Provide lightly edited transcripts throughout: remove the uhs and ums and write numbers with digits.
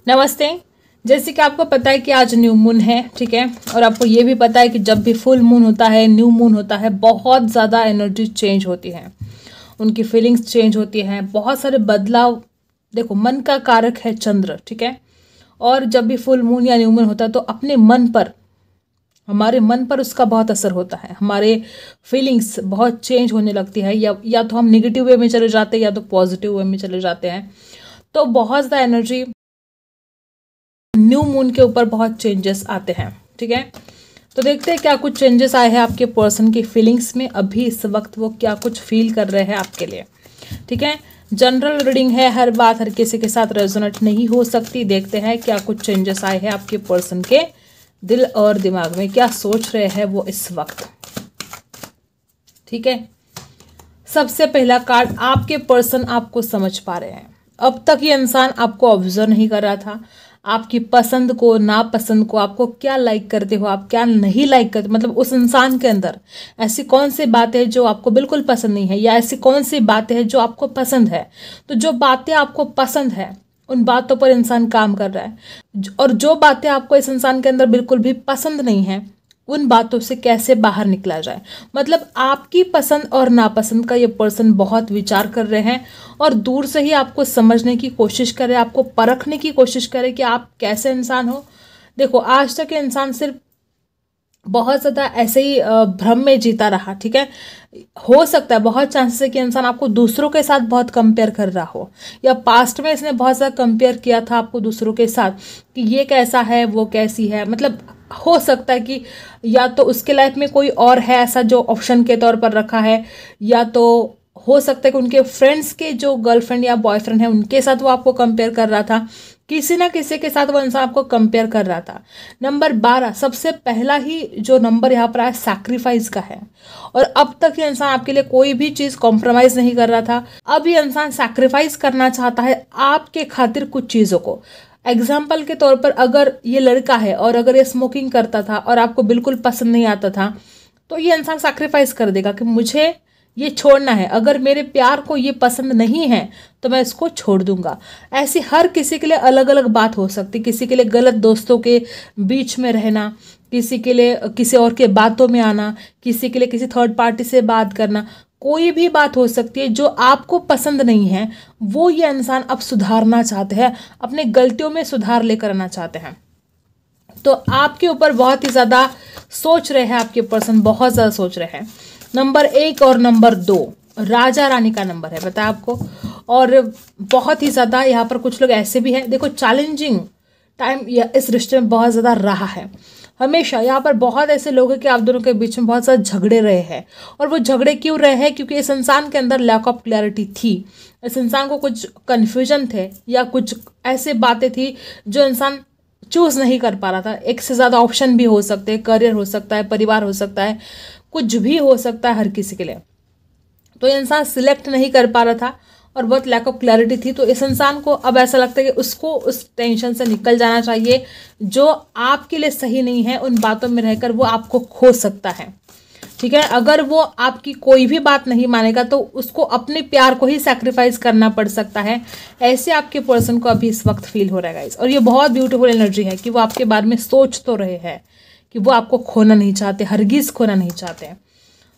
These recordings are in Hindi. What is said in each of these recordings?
नमस्ते। जैसे कि आपको पता है कि आज न्यू मून है, ठीक है, और आपको ये भी पता है कि जब भी फुल मून होता है, न्यू मून होता है, बहुत ज़्यादा एनर्जी चेंज होती है, उनकी फीलिंग्स चेंज होती हैं, बहुत सारे बदलाव। देखो, मन का कारक है चंद्र, ठीक है, और जब भी फुल मून या न्यू मून होता है तो अपने मन पर, हमारे मन पर उसका बहुत असर होता है। हमारे फीलिंग्स बहुत चेंज होने लगती है, या तो हम निगेटिव वे में चले जाते हैं या तो पॉजिटिव वे में चले जाते हैं। तो बहुत ज़्यादा एनर्जी न्यू मून के ऊपर बहुत चेंजेस आते हैं, ठीक है। तो देखते हैं क्या कुछ चेंजेस आए हैं आपके पर्सन की फीलिंग्स में, अभी इस वक्त वो क्या कुछ फील कर रहे हैं आपके लिए, ठीक है। जनरल रीडिंग है, हर बात हर किसी के साथ रेजोनेट नहीं हो सकती। देखते हैं क्या कुछ चेंजेस आए हैं आपके पर्सन के दिल और दिमाग में, क्या सोच रहे हैं वो इस वक्त, ठीक है। सबसे पहला कार्ड, आपके पर्सन आपको समझ पा रहे हैं। अब तक ये इंसान आपको ऑब्जर्व नहीं कर रहा था, आपकी पसंद को, नापसंद को, आपको क्या लाइक करते हो, आप क्या नहीं लाइक करते, मतलब उस इंसान के अंदर ऐसी कौन सी बातें हैं जो आपको बिल्कुल पसंद नहीं है, या ऐसी कौन सी बातें हैं जो आपको पसंद है। तो जो बातें आपको पसंद है उन बातों पर इंसान काम कर रहा है, और जो बातें आपको इस इंसान के अंदर बिल्कुल भी पसंद नहीं है उन बातों से कैसे बाहर निकला जाए। मतलब आपकी पसंद और नापसंद का ये पर्सन बहुत विचार कर रहे हैं, और दूर से ही आपको समझने की कोशिश करे, आपको परखने की कोशिश करे कि आप कैसे इंसान हो। देखो, आज तक ये इंसान सिर्फ बहुत ज़्यादा ऐसे ही भ्रम में जीता रहा, ठीक है। हो सकता है, बहुत चांसेस है कि इंसान आपको दूसरों के साथ बहुत कंपेयर कर रहा हो, या पास्ट में इसने बहुत ज़्यादा कंपेयर किया था आपको दूसरों के साथ कि ये कैसा है, वो कैसी है। मतलब हो सकता है कि या तो उसके लाइफ में कोई और है ऐसा जो ऑप्शन के तौर पर रखा है, या तो हो सकता है कि उनके फ्रेंड्स के जो गर्लफ्रेंड या बॉयफ्रेंड है उनके साथ वो आपको कंपेयर कर रहा था। किसी ना किसी के साथ वो इंसान आपको कंपेयर कर रहा था। नंबर 12, सबसे पहला ही जो नंबर यहाँ पर आया सैक्रिफाइस का है, और अब तक ये इंसान आपके लिए कोई भी चीज़ कॉम्प्रोमाइज़ नहीं कर रहा था। अब ये इंसान सैक्रिफाइस करना चाहता है आपके खातिर कुछ चीज़ों को। एग्जाम्पल के तौर पर, अगर ये लड़का है और अगर ये स्मोकिंग करता था और आपको बिल्कुल पसंद नहीं आता था, तो ये इंसान सैक्रिफाइस कर देगा कि मुझे ये छोड़ना है, अगर मेरे प्यार को ये पसंद नहीं है तो मैं इसको छोड़ दूंगा। ऐसी हर किसी के लिए अलग अलग बात हो सकती। किसी के लिए गलत दोस्तों के बीच में रहना, किसी के लिए किसी और के बातों में आना, किसी के लिए किसी थर्ड पार्टी से बात करना, कोई भी बात हो सकती है जो आपको पसंद नहीं है। वो ये इंसान अब सुधारना चाहते हैं, अपने गलतियों में सुधार लेकर आना चाहते हैं। तो आपके ऊपर बहुत ही ज़्यादा सोच रहे हैं आपके पर्सन, बहुत ज़्यादा सोच रहे हैं। नंबर 1 और नंबर 2 राजा रानी का नंबर है, पता है आपको। और बहुत ही ज़्यादा यहाँ पर कुछ लोग ऐसे भी हैं, देखो चैलेंजिंग टाइम इस रिश्ते में बहुत ज़्यादा रहा है। हमेशा यहाँ पर बहुत ऐसे लोग हैं कि आप दोनों के बीच में बहुत ज़्यादा झगड़े रहे हैं, और वो झगड़े क्यों रहे हैं? क्योंकि इस इंसान के अंदर लैक ऑफ क्लैरिटी थी। इस इंसान को कुछ कन्फ्यूजन थे, या कुछ ऐसे बातें थी जो इंसान चूज़ नहीं कर पा रहा था। एक से ज़्यादा ऑप्शन भी हो सकते हैं, करियर हो सकता है, परिवार हो सकता है, कुछ भी हो सकता है हर किसी के लिए। तो ये इंसान सिलेक्ट नहीं कर पा रहा था और बहुत लैक ऑफ क्लैरिटी थी। तो इस इंसान को अब ऐसा लगता है कि उसको उस टेंशन से निकल जाना चाहिए। जो आपके लिए सही नहीं है उन बातों में रहकर वो आपको खो सकता है, ठीक है। अगर वो आपकी कोई भी बात नहीं मानेगा तो उसको अपने प्यार को ही सैक्रिफाइस करना पड़ सकता है। ऐसे आपके पर्सन को अभी इस वक्त फील हो रहा है गाइस, और ये बहुत ब्यूटीफुल एनर्जी है कि वो आपके बारे में सोच तो रहे हैं कि वो आपको खोना नहीं चाहते, हरगिज खोना नहीं चाहते।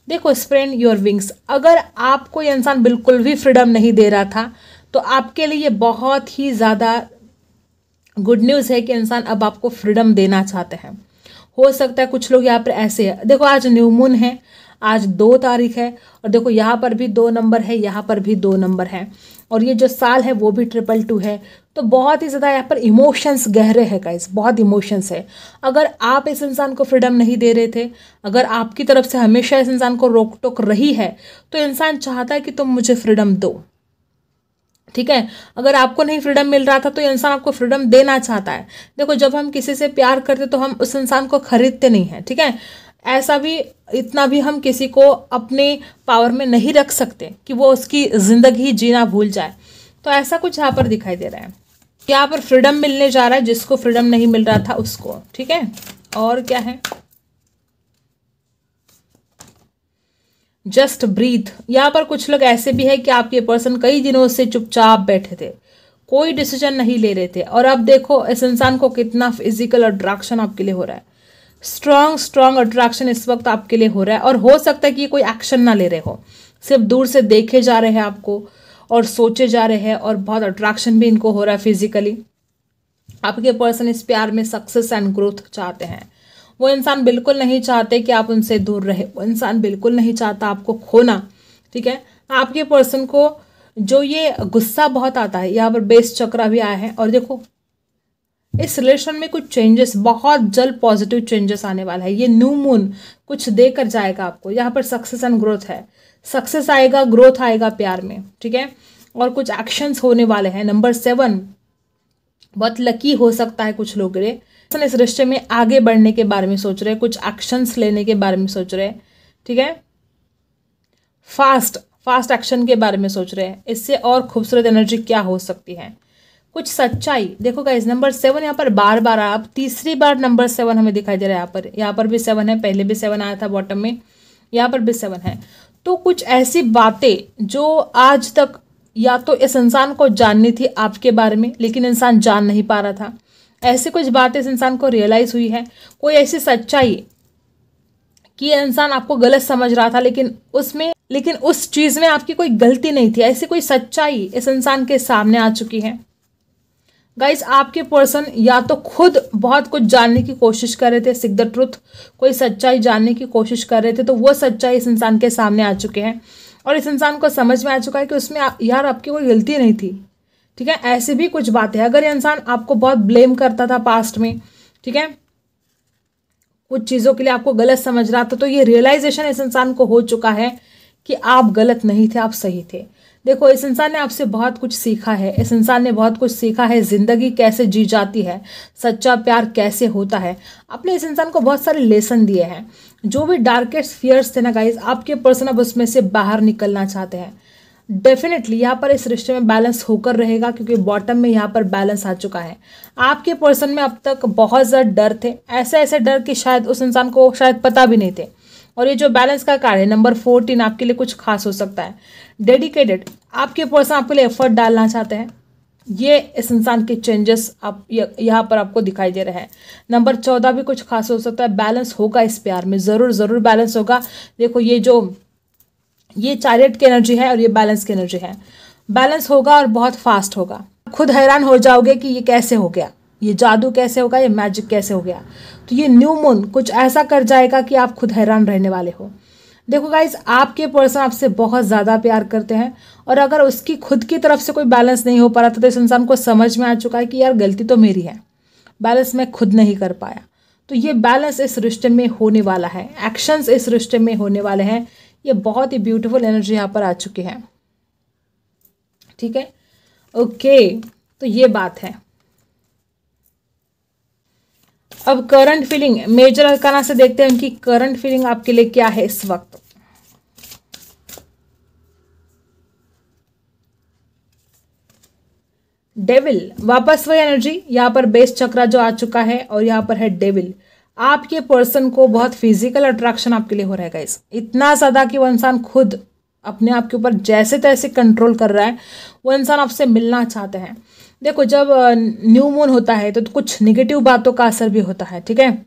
देखो, स्प्रेड योर विंग्स, अगर आपको ये इंसान बिल्कुल भी फ्रीडम नहीं दे रहा था तो आपके लिए बहुत ही ज़्यादा गुड न्यूज़ है कि इंसान अब आपको फ्रीडम देना चाहते हैं। हो सकता है कुछ लोग यहाँ पर ऐसे है, देखो आज न्यू मून है, आज 2 तारीख है, और देखो यहाँ पर भी 2 नंबर है, यहाँ पर भी 2 नंबर है, और ये जो साल है वो भी 222 है। तो बहुत ही ज़्यादा यहाँ पर इमोशंस गहरे हैं गाइस, बहुत इमोशंस है। अगर आप इस इंसान को फ्रीडम नहीं दे रहे थे, अगर आपकी तरफ से हमेशा इस इंसान को रोक टोक रही है, तो इंसान चाहता है कि तुम मुझे फ्रीडम दो, ठीक है। अगर आपको नहीं फ्रीडम मिल रहा था तो ये इंसान आपको फ्रीडम देना चाहता है। देखो, जब हम किसी से प्यार करते तो हम उस इंसान को खरीदते नहीं हैं, ठीक है। ऐसा भी, इतना भी हम किसी को अपने पावर में नहीं रख सकते कि वो उसकी ज़िंदगी जीना भूल जाए। तो ऐसा कुछ यहाँ पर दिखाई दे रहा है, यहाँ पर फ्रीडम मिलने जा रहा है जिसको फ्रीडम नहीं मिल रहा था उसको, ठीक है। और क्या है? Just breathe. यहाँ पर कुछ लोग ऐसे भी है कि आपके पर्सन कई दिनों से चुपचाप बैठे थे, कोई डिसीजन नहीं ले रहे थे, और अब देखो इस इंसान को कितना फिजिकल अट्रैक्शन आपके लिए हो रहा है। स्ट्रॉन्ग अट्रैक्शन इस वक्त आपके लिए हो रहा है, और हो सकता है कि कोई एक्शन ना ले रहे हो, सिर्फ दूर से देखे जा रहे हैं आपको और सोचे जा रहे हैं, और बहुत अट्रैक्शन भी इनको हो रहा है फिजिकली। आपके पर्सन इस प्यार में सक्सेस एंड ग्रोथ चाहते हैं। वो इंसान बिल्कुल नहीं चाहते कि आप उनसे दूर रहे, वो इंसान बिल्कुल नहीं चाहता आपको खोना, ठीक है। आपके पर्सन को जो ये गुस्सा बहुत आता है, यहाँ पर बेस चक्रा भी आया है, और देखो इस रिलेशन में कुछ चेंजेस, बहुत जल्द पॉजिटिव चेंजेस आने वाला है। ये न्यू मून कुछ देकर जाएगा आपको। यहाँ पर सक्सेस एंड ग्रोथ है, सक्सेस आएगा, ग्रोथ आएगा प्यार में, ठीक है। और कुछ एक्शंस होने वाले हैं। नंबर 7 बहुत लकी हो सकता है कुछ लोग रे इस रिश्ते में आगे बढ़ने के बारे में सोच रहे हैं, कुछ एक्शंस लेने के बारे में सोच रहे हैं, ठीक है। फास्ट एक्शन के बारे में सोच रहे हैं। इससे और खूबसूरत एनर्जी क्या हो सकती है? कुछ सच्चाई। देखो गाइस, नंबर 7 यहाँ पर बार बार आया, अब तीसरी बार नंबर 7 हमें दिखाई दे रहा है। यहाँ पर भी 7 है, पहले भी 7 आया था बॉटम में, यहाँ पर भी 7 है। तो कुछ ऐसी बातें जो आज तक या तो इस इंसान को जाननी थी आपके बारे में, लेकिन इंसान जान नहीं पा रहा था। ऐसी कुछ बातें इस इंसान को रियलाइज हुई है। कोई ऐसी सच्चाई कि इंसान आपको गलत समझ रहा था, लेकिन उस चीज में आपकी कोई गलती नहीं थी। ऐसी कोई सच्चाई इस इंसान के सामने आ चुकी है। गाइस, आपके पर्सन या तो खुद बहुत कुछ जानने की कोशिश कर रहे थे, सीक द ट्रुथ, कोई सच्चाई जानने की कोशिश कर रहे थे, तो वो सच्चाई इस इंसान के सामने आ चुके हैं, और इस इंसान को समझ में आ चुका है कि उसमें यार आपकी कोई गलती नहीं थी, ठीक है। ऐसी भी कुछ बातें, अगर ये इंसान आपको बहुत ब्लेम करता था पास्ट में, ठीक है, कुछ चीज़ों के लिए आपको गलत समझ रहा था, तो ये रियलाइजेशन इस इंसान को हो चुका है कि आप गलत नहीं थे, आप सही थे। देखो, इस इंसान ने आपसे बहुत कुछ सीखा है। इस इंसान ने बहुत कुछ सीखा है, जिंदगी कैसे जी जाती है, सच्चा प्यार कैसे होता है। आपने इस इंसान को बहुत सारे लेसन दिए हैं। जो भी डार्केस्ट फियर्स थे ना गाइस, आपके पर्सन अब उसमें से बाहर निकलना चाहते हैं। डेफिनेटली यहाँ पर इस रिश्ते में बैलेंस होकर रहेगा, क्योंकि बॉटम में यहाँ पर बैलेंस आ चुका है। आपके पर्सन में अब तक बहुत ज़्यादा डर थे, ऐसे डर कि शायद उस इंसान को शायद पता भी नहीं थे। और ये जो बैलेंस का कार्ड है नंबर 14 आपके लिए कुछ खास हो सकता है। डेडिकेटेड, आपके पर्सन आपके लिए एफर्ट डालना चाहते हैं। ये इस इंसान के चेंजेस आप यहाँ पर आपको दिखाई दे रहे हैं। नंबर 14 भी कुछ खास हो सकता है। बैलेंस होगा इस प्यार में, ज़रूर बैलेंस होगा। देखो, ये चैरियट की एनर्जी है और ये बैलेंस की एनर्जी है। बैलेंस होगा और बहुत फास्ट होगा। खुद हैरान हो जाओगे कि ये कैसे हो गया, ये जादू कैसे होगा, ये मैजिक कैसे हो गया। तो ये न्यू मून कुछ ऐसा कर जाएगा कि आप खुद हैरान रहने वाले हो। देखो गाइज, आपके पर्सन आपसे बहुत ज़्यादा प्यार करते हैं, और अगर उसकी खुद की तरफ से कोई बैलेंस नहीं हो पा रहा था, तो इस इंसान को समझ में आ चुका है कि यार गलती तो मेरी है, बैलेंस मैं खुद नहीं कर पाया। तो ये बैलेंस इस रिश्ते में होने वाला है, एक्शंस इस रिश्ते में होने वाले हैं। ये बहुत ही ब्यूटीफुल एनर्जी यहाँ पर आ चुकी है, ठीक है। ओके, तो ये बात है। अब करंट फीलिंग, मेजर अरकाना से देखते हैं उनकी करंट फीलिंग आपके लिए क्या है इस वक्त। डेविल, वापस वही एनर्जी, यहाँ पर बेस चक्रा जो आ चुका है, और यहाँ पर है डेविल। आपके पर्सन को बहुत फिजिकल अट्रैक्शन आपके लिए हो रहेगा इस, इतना ज़्यादा कि वो इंसान खुद अपने आप के ऊपर जैसे तैसे कंट्रोल कर रहा है। वो इंसान आपसे मिलना चाहते हैं। देखो, जब न्यू मून होता है तो कुछ निगेटिव बातों का असर भी होता है, ठीक है।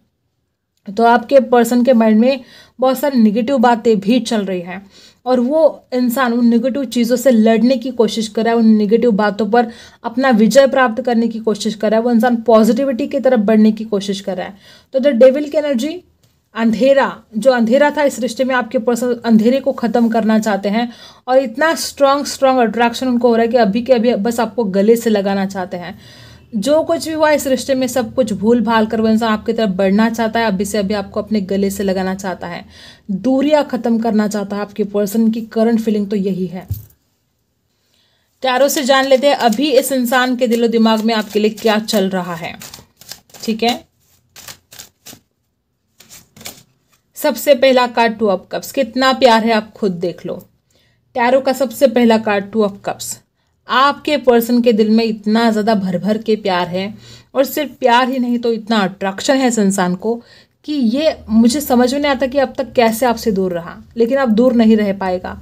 तो आपके पर्सन के माइंड में बहुत सारी निगेटिव बातें भी चल रही हैं, और वो इंसान उन निगेटिव चीज़ों से लड़ने की कोशिश कर रहा है, उन निगेटिव बातों पर अपना विजय प्राप्त करने की कोशिश कर रहा है। वो इंसान पॉजिटिविटी की तरफ बढ़ने की कोशिश कर रहा है। तो द डेविल की एनर्जी, अंधेरा, जो अंधेरा था इस रिश्ते में, आपके पर्सन अंधेरे को ख़त्म करना चाहते हैं, और इतना स्ट्रॉन्ग अट्रैक्शन उनको हो रहा है कि अभी के अभी बस आपको गले से लगाना चाहते हैं। जो कुछ भी हुआ इस रिश्ते में सब कुछ भूल भाल कर वो इंसान आपकी तरफ बढ़ना चाहता है, अभी से अभी आपको अपने गले से लगाना चाहता है, दूरियां खत्म करना चाहता है। आपके पर्सन की करंट फीलिंग तो यही है। टैरो से जान लेते हैं अभी इस इंसान के दिलो दिमाग में आपके लिए क्या चल रहा है, ठीक है। सबसे पहला कार्ड 2 ऑफ कप्स, कितना प्यार है आप खुद देख लो। टैरो का सबसे पहला कार्ड 2 ऑफ कप्स। आपके पर्सन के दिल में इतना ज़्यादा भर भर के प्यार है, और सिर्फ प्यार ही नहीं तो इतना अट्रैक्शन है इस इंसान को कि ये मुझे समझ में नहीं आता कि अब तक कैसे आपसे दूर रहा, लेकिन अब दूर नहीं रह पाएगा।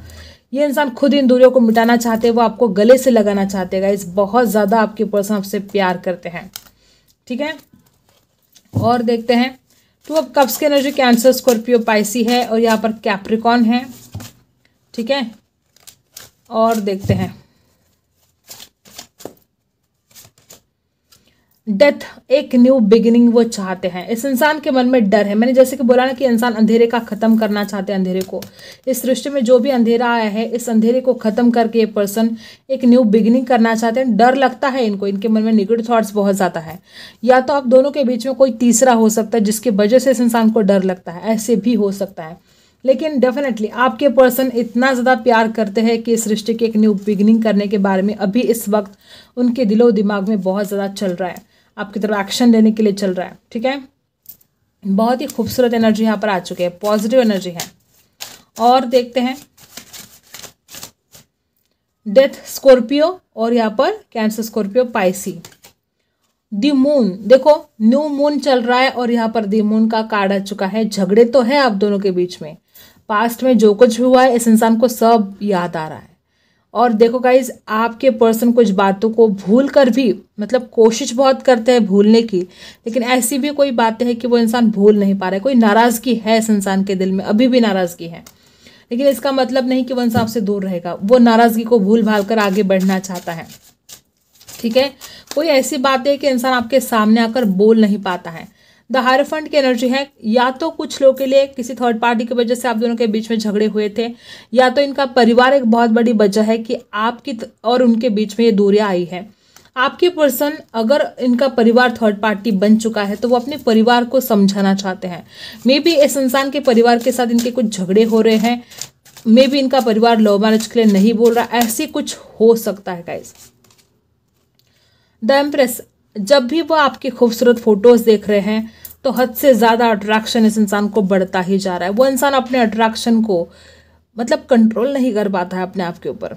ये इंसान खुद इन दूरियों को मिटाना चाहते हैं, वो आपको गले से लगाना चाहते हैं गाइस। बहुत ज़्यादा आपके पर्सन आपसे प्यार करते हैं, ठीक है। और देखते हैं 2 ऑफ कप्स की एनर्जी कैंसर, स्कॉर्पियो, पाइसी है और यहाँ पर कैप्रिकॉन है, ठीक है। और देखते हैं डेथ, एक न्यू बिगिनिंग वो चाहते हैं। इस इंसान के मन में डर है। मैंने जैसे कि बोला ना कि इंसान अंधेरे का खत्म करना चाहते हैं, अंधेरे को, इस सृष्टि में जो भी अंधेरा आया है इस अंधेरे को खत्म करके ये पर्सन एक न्यू बिगिनिंग करना चाहते हैं। डर लगता है इनको, इनके मन में नेगेटिव थॉट्स बहुत ज़्यादा है। या तो आप दोनों के बीच में कोई तीसरा हो सकता है जिसकी वजह से इस इंसान को डर लगता है, ऐसे भी हो सकता है। लेकिन डेफिनेटली आपके पर्सन इतना ज़्यादा प्यार करते हैं कि इस सृष्टि की एक न्यू बिगिनिंग करने के बारे में अभी इस वक्त उनके दिलो दिमाग में बहुत ज़्यादा चल रहा है, आपकी तरफ एक्शन लेने के लिए चल रहा है, ठीक है। बहुत ही खूबसूरत एनर्जी यहाँ पर आ चुकी है, पॉजिटिव एनर्जी है। और देखते हैं डेथ, स्कॉर्पियो और यहाँ पर कैंसर, स्कॉर्पियो, पाइसी। दी मून, देखो न्यू मून चल रहा है और यहाँ पर दी मून का कार्ड आ चुका है। झगड़े तो है आप दोनों के बीच में, पास्ट में जो कुछ हुआ है इस इंसान को सब याद आ रहा है। और देखो गाइज, आपके पर्सन कुछ बातों को भूल कर भी, मतलब कोशिश बहुत करते हैं भूलने की, लेकिन ऐसी भी कोई बातें हैं कि वो इंसान भूल नहीं पा रहा है। कोई नाराज़गी है इस इंसान के दिल में, अभी भी नाराज़गी है, लेकिन इसका मतलब नहीं कि वो इंसान से दूर रहेगा। वो नाराज़गी को भूल भाल कर आगे बढ़ना चाहता है, ठीक है। कोई ऐसी बात है कि इंसान आपके सामने आकर बोल नहीं पाता है। द हायरफंट की एनर्जी है। या तो कुछ लोगों के लिए किसी थर्ड पार्टी की वजह से आप दोनों के बीच में झगड़े हुए थे, या तो इनका परिवार एक बहुत बड़ी वजह है कि आपकी और उनके बीच में ये दूरियां आई है। आपके पर्सन, अगर इनका परिवार थर्ड पार्टी बन चुका है तो वो अपने परिवार को समझाना चाहते हैं। मे बी इस इंसान के परिवार के साथ इनके कुछ झगड़े हो रहे हैं, मे बी इनका परिवार लव मैरिज के लिए नहीं बोल रहा, ऐसे कुछ हो सकता है गाइस। द एम्प्रेस, जब भी वो आपकी खूबसूरत फोटोज देख रहे हैं तो हद से ज़्यादा अट्रैक्शन इस इंसान को बढ़ता ही जा रहा है। वो इंसान अपने अट्रैक्शन को मतलब कंट्रोल नहीं कर पाता है अपने आप के ऊपर।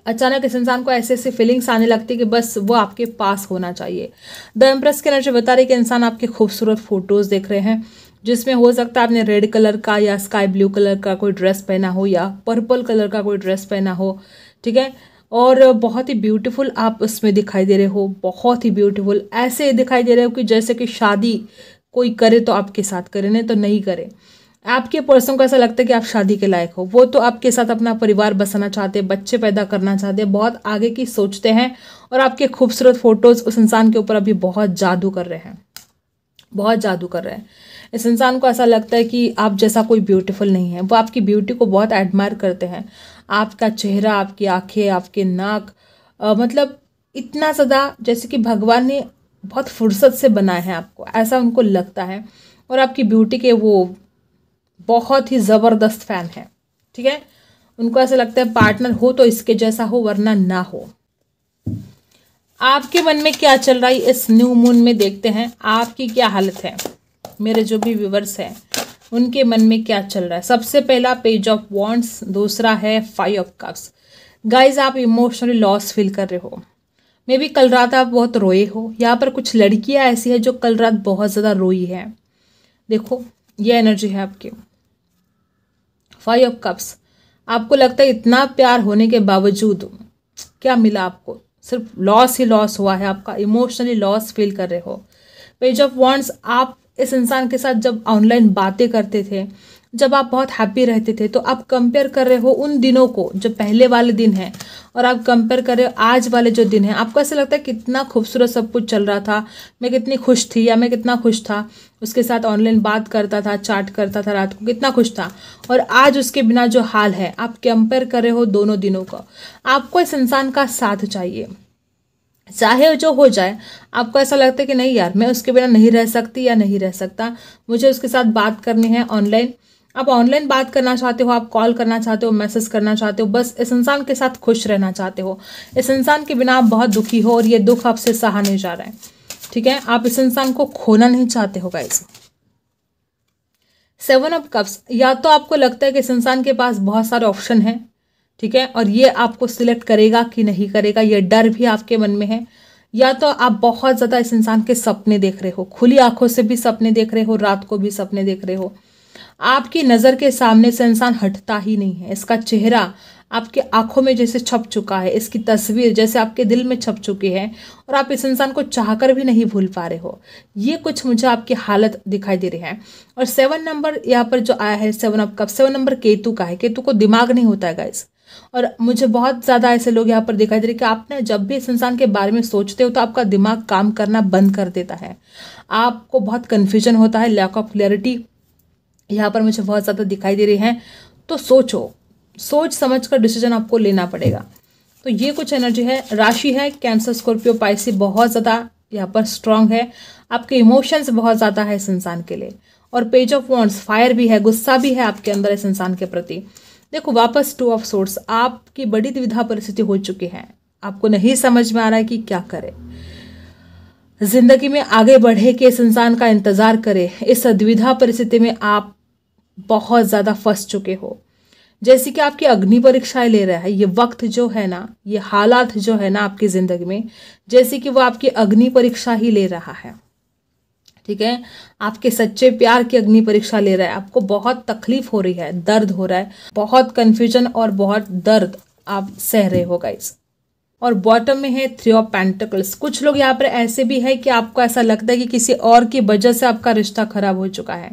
अचानक इस इंसान को ऐसे ऐसी फीलिंग्स आने लगती है कि बस वो आपके पास होना चाहिए। द एम्प्रेस की एनर्जी बता रही है कि इंसान आपके खूबसूरत फोटोज़ देख रहे हैं, जिसमें हो सकता है आपने रेड कलर का या स्काई ब्लू कलर का कोई ड्रेस पहना हो या पर्पल कलर का कोई ड्रेस पहना हो, ठीक है। और बहुत ही ब्यूटीफुल आप उसमें दिखाई दे रहे हो, बहुत ही ब्यूटीफुल ऐसे दिखाई दे रहे हो कि जैसे कि शादी कोई करे तो आपके साथ करे, नहीं तो नहीं करे। आपके पर्सन को ऐसा लगता है कि आप शादी के लायक हो। वो तो आपके साथ अपना परिवार बसाना चाहते हैं, बच्चे पैदा करना चाहते हैं, बहुत आगे की सोचते हैं। और आपके खूबसूरत फोटोज़ उस इंसान के ऊपर अभी बहुत जादू कर रहे हैं, बहुत जादू कर रहे हैं। इस इंसान को ऐसा लगता है कि आप जैसा कोई ब्यूटीफुल नहीं है। वो आपकी ब्यूटी को बहुत एडमायर करते हैं। आपका चेहरा, आपकी आंखें, आपके नाक, मतलब इतना ज़्यादा जैसे कि भगवान ने बहुत फुर्सत से बनाया है आपको, ऐसा उनको लगता है। और आपकी ब्यूटी के वो बहुत ही ज़बरदस्त फ़ैन है, ठीक है। उनको ऐसा लगता है पार्टनर हो तो इसके जैसा हो, वरना ना हो। आपके मन में क्या चल रहा है इस न्यू मून में, देखते हैं आपकी क्या हालत है। मेरे जो भी व्यूवर्स हैं उनके मन में क्या चल रहा है। सबसे पहला पेज ऑफ वॉन्ड्स, दूसरा है 5 ऑफ कप्स। गाइज, आप इमोशनली लॉस फील कर रहे हो। मे बी कल रात आप बहुत रोए हो। यहाँ पर कुछ लड़कियाँ ऐसी है जो कल रात बहुत ज़्यादा रोई है। देखो ये एनर्जी है आपकी। 5 ऑफ कप्स, आपको लगता है इतना प्यार होने के बावजूद क्या मिला आपको, सिर्फ लॉस ही लॉस हुआ है। आपका इमोशनली लॉस फील कर रहे हो। पेज ऑफ वॉन्ड्स, आप इस इंसान के साथ जब ऑनलाइन बातें करते थे, जब आप बहुत हैप्पी रहते थे, तो आप कंपेयर कर रहे हो उन दिनों को जो पहले वाले दिन हैं, और आप कंपेयर कर रहे हो आज वाले जो दिन हैं। आपको ऐसा लगता है कितना खूबसूरत सब कुछ चल रहा था, मैं कितनी खुश थी या मैं कितना खुश था, उसके साथ ऑनलाइन बात करता था, चैट करता था रात को, कितना खुश था। और आज उसके बिना जो हाल है, आप कंपेयर कर रहे हो दोनों दिनों का। आपको इस इंसान का साथ चाहिए, चाहे जो हो जाए। आपको ऐसा लगता है कि नहीं यार, मैं उसके बिना नहीं रह सकती या नहीं रह सकता, मुझे उसके साथ बात करनी है ऑनलाइन। आप ऑनलाइन बात करना चाहते हो, आप कॉल करना चाहते हो, मैसेज करना चाहते हो, बस इस इंसान के साथ खुश रहना चाहते हो। इस इंसान के बिना आप बहुत दुखी हो और ये दुख आपसे सहा नहीं जा रहा है, ठीक है। आप इस इंसान को खोना नहीं चाहते हो गाइस। 7 ऑफ कप्स, या तो आपको लगता है कि इस इंसान के पास बहुत सारे ऑप्शन हैं, ठीक है, और ये आपको सिलेक्ट करेगा कि नहीं करेगा, ये डर भी आपके मन में है। या तो आप बहुत ज़्यादा इस इंसान के सपने देख रहे हो, खुली आंखों से भी सपने देख रहे हो, रात को भी सपने देख रहे हो। आपकी नज़र के सामने से इंसान हटता ही नहीं है। इसका चेहरा आपके आंखों में जैसे छप चुका है, इसकी तस्वीर जैसे आपके दिल में छप चुकी है और आप इस इंसान को चाहकर भी नहीं भूल पा रहे हो। ये कुछ मुझे आपकी हालत दिखाई दे रही है। और 7 नंबर यहाँ पर जो आया है 7 ऑफ कप, 7 नंबर केतु का है। केतु को दिमाग नहीं होता है गाइस। और मुझे बहुत ज़्यादा ऐसे लोग यहाँ पर दिखाई दे रहे कि आपने जब भी इस इंसान के बारे में सोचते हो तो आपका दिमाग काम करना बंद कर देता है, आपको बहुत कन्फ्यूजन होता है, लैक ऑफ क्लैरिटी यहाँ पर मुझे बहुत ज़्यादा दिखाई दे रही है। तो सोच समझ कर डिसीजन आपको लेना पड़ेगा। तो ये कुछ एनर्जी है। राशि है कैंसर, स्कॉर्पियो, पाइसी, बहुत ज़्यादा यहाँ पर स्ट्रांग है। आपके इमोशंस बहुत ज़्यादा है इस इंसान के लिए। और पेज ऑफ वॉन्ड्स, फायर भी है, गुस्सा भी है आपके अंदर इस इंसान के प्रति। देखो वापस 2 ऑफ सोर्ड्स, आपकी बड़ी दुविधा परिस्थिति हो चुकी है, आपको नहीं समझ में आ रहा है कि क्या करे, जिंदगी में आगे बढ़े कि इस इंसान का इंतजार करे। इस दुविधा परिस्थिति में आप बहुत ज़्यादा फंस चुके हो, जैसे कि आपकी अग्नि परीक्षाएं ले रहा है। ये वक्त जो है ना, ये हालात जो है ना आपकी ज़िंदगी में, जैसे कि वो आपकी अग्नि परीक्षा ही ले रहा है। ठीक है, आपके सच्चे प्यार की अग्नि परीक्षा ले रहा है। आपको बहुत तकलीफ हो रही है, दर्द हो रहा है, बहुत कन्फ्यूजन और बहुत दर्द आप सह रहे हो गाइस। और बॉटम में है 3 ऑफ पेंटिकल्स। कुछ लोग यहाँ पर ऐसे भी है कि आपको ऐसा लगता है कि किसी और की वजह से आपका रिश्ता खराब हो चुका है।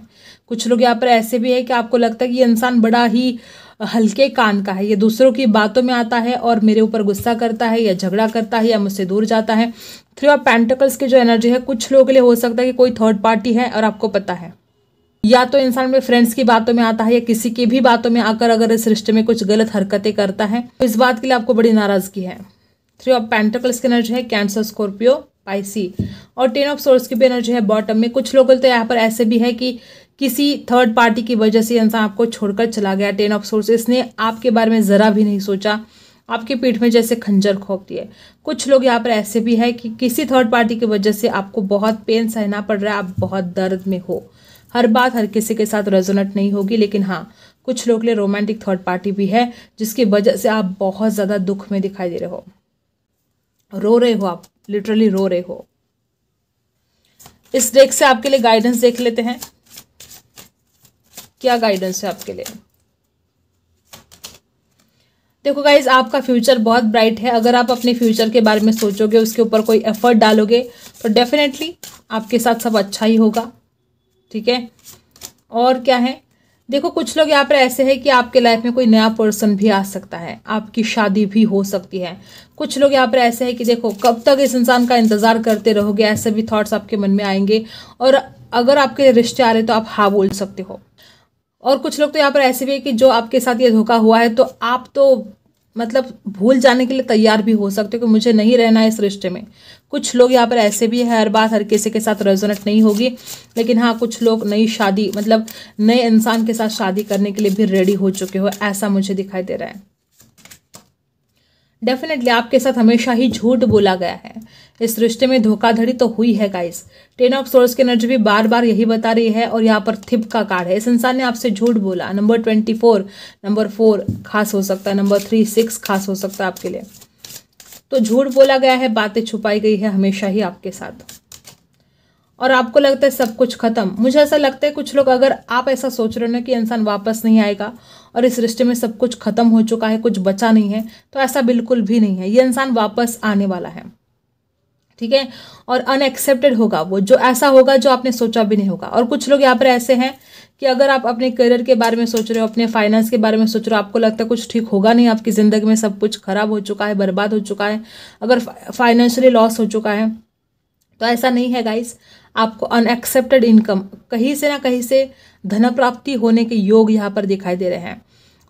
कुछ लोग यहाँ पर ऐसे भी है कि आपको लगता है कि ये इंसान बड़ा ही हल्के कान का है, ये दूसरों की बातों में आता है और मेरे ऊपर गुस्सा करता है या झगड़ा करता है या मुझसे दूर जाता है। 3 ऑफ पेंटिकल्स की जो एनर्जी है कुछ लोगों के लिए हो सकता है कि कोई थर्ड पार्टी है और आपको पता है, या तो इंसान में फ्रेंड्स की बातों में आता है या किसी की भी बातों में आकर अगर इस रिश्ते में कुछ गलत हरकतें करता है तो इस बात के लिए आपको बड़ी नाराजगी है। 3 ऑफ पेंटिकल्स की एनर्जी है कैंसर, स्कॉर्पियो, पाइसी। और 10 ऑफ सोर्ड्स की भी एनर्जी है बॉटम में। कुछ लोगों तो यहाँ पर ऐसे भी है कि किसी थर्ड पार्टी की वजह से इंसान आपको छोड़कर चला गया। 10 ऑफ सोर्ड्स, इसने आपके बारे में ज़रा भी नहीं सोचा, आपकी पीठ में जैसे खंजर खोप दिए। कुछ लोग यहाँ पर ऐसे भी है कि किसी थर्ड पार्टी की वजह से आपको बहुत पेन सहना पड़ रहा है, आप बहुत दर्द में हो। हर बात हर किसी के साथ रेजोनेट नहीं होगी, लेकिन हाँ कुछ लोग के लिए रोमांटिक थर्ड पार्टी भी है जिसकी वजह से आप बहुत ज़्यादा दुख में दिखाई दे रहे हो, रो रहे हो, आप लिटरली रो रहे हो। इस डेक से आपके लिए गाइडेंस देख लेते हैं, क्या गाइडेंस है आपके लिए। देखो गाइज, आपका फ्यूचर बहुत ब्राइट है। अगर आप अपने फ्यूचर के बारे में सोचोगे, उसके ऊपर कोई एफर्ट डालोगे तो डेफिनेटली आपके साथ सब अच्छा ही होगा। ठीक है, और क्या है, देखो कुछ लोग यहाँ पर ऐसे हैं कि आपके लाइफ में कोई नया पर्सन भी आ सकता है, आपकी शादी भी हो सकती है। कुछ लोग यहाँ पर ऐसे हैं कि देखो कब तक इस इंसान का इंतजार करते रहोगे, ऐसे भी थॉट्स आपके मन में आएंगे। और अगर आपके रिश्ते आ रहे तो आप हाँ बोल सकते हो। और कुछ लोग तो यहाँ पर ऐसे भी है कि जो आपके साथ ये धोखा हुआ है तो आप तो मतलब भूल जाने के लिए तैयार भी हो सकते हो कि मुझे नहीं रहना है इस रिश्ते में। कुछ लोग यहाँ पर ऐसे भी है, हर बात हर किसी के साथ रेजोनेट नहीं होगी, लेकिन हाँ कुछ लोग नई शादी मतलब नए इंसान के साथ शादी करने के लिए भी रेडी हो चुके हो, ऐसा मुझे दिखाई दे रहा है। डेफिनेटली आपके साथ हमेशा ही झूठ बोला गया है, इस रिश्ते में धोखाधड़ी तो हुई है गाइस। 10 ऑफ सोर्ड्स की एनर्जी भी बार बार यही बता रही है। और यहाँ पर थिप का कार्ड है, इस इंसान ने आपसे झूठ बोला। नंबर 24, नंबर 4 खास हो सकता है, नंबर 3, 6 खास हो सकता है आपके लिए। तो झूठ बोला गया है, बातें छुपाई गई है हमेशा ही आपके साथ, और आपको लगता है सब कुछ खत्म। मुझे ऐसा लगता है कुछ लोग, अगर आप ऐसा सोच रहे हो ना कि इंसान वापस नहीं आएगा और इस रिश्ते में सब कुछ खत्म हो चुका है, कुछ बचा नहीं है, तो ऐसा बिल्कुल भी नहीं है। ये इंसान वापस आने वाला है, ठीक है, और अनएक्सेप्टेड होगा वो, जो ऐसा होगा जो आपने सोचा भी नहीं होगा। और कुछ लोग यहाँ पर ऐसे हैं कि अगर आप अपने करियर के बारे में सोच रहे हो, अपने फाइनेंस के बारे में सोच रहे हो, आपको लगता है कुछ ठीक होगा नहीं, आपकी ज़िंदगी में सब कुछ खराब हो चुका है, बर्बाद हो चुका है, अगर फाइनेंशियली लॉस हो चुका है, तो ऐसा नहीं है गाइस। आपको अनएक्सेप्टेड इनकम, कहीं से ना कहीं से धन प्राप्ति होने के योग यहाँ पर दिखाई दे रहे हैं।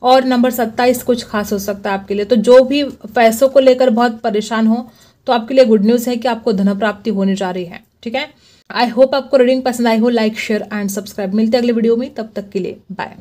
और नंबर 27 कुछ खास हो सकता है आपके लिए। तो जो भी पैसों को लेकर बहुत परेशान हो तो आपके लिए गुड न्यूज़ है कि आपको धन प्राप्ति होने जा रही है। ठीक है, आई होप आपको रीडिंग पसंद आई हो। Like, share and subscribe. मिलते हैं अगले वीडियो में, तब तक के लिए बाय।